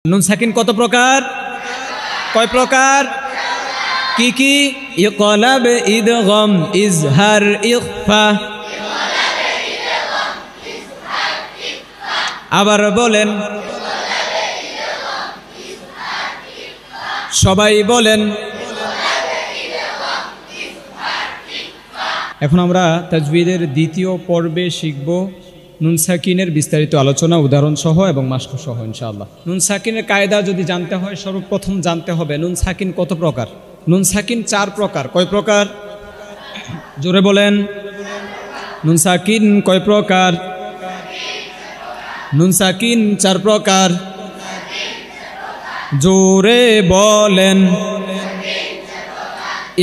নুন সাকিন কত প্রকার? কয় প্রকার? কি কি? ইকলাব, ইদগম, ইজহার, ইখফা। আবার বলেন, সবাই বলেন। এখন আমরা তাজবিদের দ্বিতীয় পর্বে শিখব নুন সাকিনের বিস্তারিত আলোচনা, উদাহরণ সহ এবং মাশক সহ ইনশাআল্লাহ। নুন সাকিনের কায়দা যদি জানতে হয়, সর্বপ্রথম জানতে হবে নুন সাকিন কত প্রকার। নুন সাকিন 4 প্রকার। কয় প্রকার? জোরে বলেন। নুন সাকিন কয় প্রকার? নুন সাকিন 4 প্রকার। জোরে বলেন।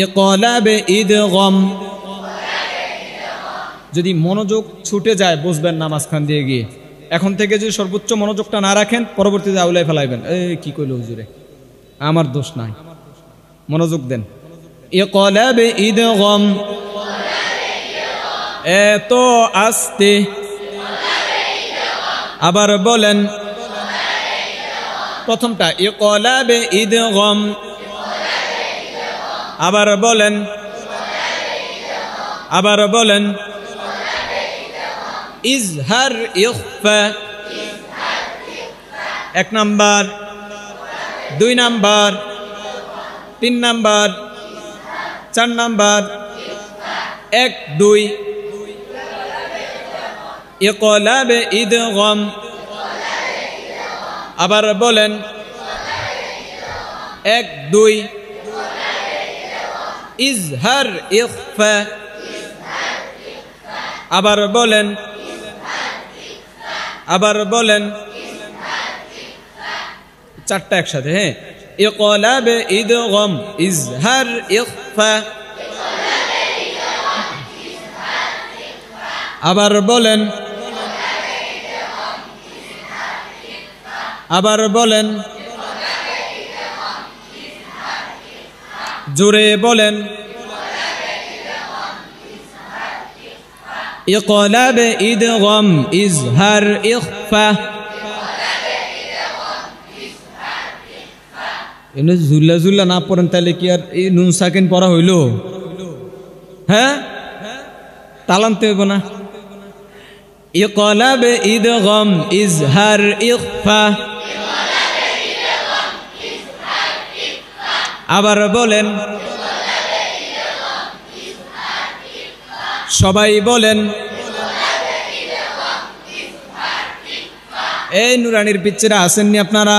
ইকলাব, ইদগম। যদি মনোযোগ ছুটে যায় বুঝবেন না মাঝখান দিয়ে গিয়ে। এখন থেকে যদি সর্বোচ্চ মনোযোগটা না রাখেন পরবর্তীতে আউলাই ফেলাইবেন, কি কইল হুজুরে, আমার দোষ নাই। মনোযোগ দেন। ইকলাব, ইদগম। এত আস্তে। আবার বলেন। প্রথমটা ইকলাব, ইদগম। আবার বলেন। আবার বলেন। ইজহার, ইখফা। 1 নাম্বার, 2 নাম্বার, 3 নাম্বার, 4 নাম্বার। 1 2 ইকলাব, ইদগম। আবার বলেন। 1 2 ইজহার, ইখফা। আবার বলেন। আবার বলেন। 4টা একসাথে। হ্যাঁ, ইকলাব, ইদগম, ইজহার, ইখফা। আবার বলেন। আবার বলেন। জোরে বলেন। ইকলাব, ইদগম, ইজহার, ইখফা। এনে জুল্লা জুল্লা না পড়েন তাহলে কি আর এই নুন সাকিন পড়া হইল? হ্যাঁ, তালান্তে হইব না। ইকলাব, ইদগম, ইজহার, ইখফা। আবার বলেন। সবাই বলেন। এই নুরানির পিচ্চিরা আসেননি আপনারা?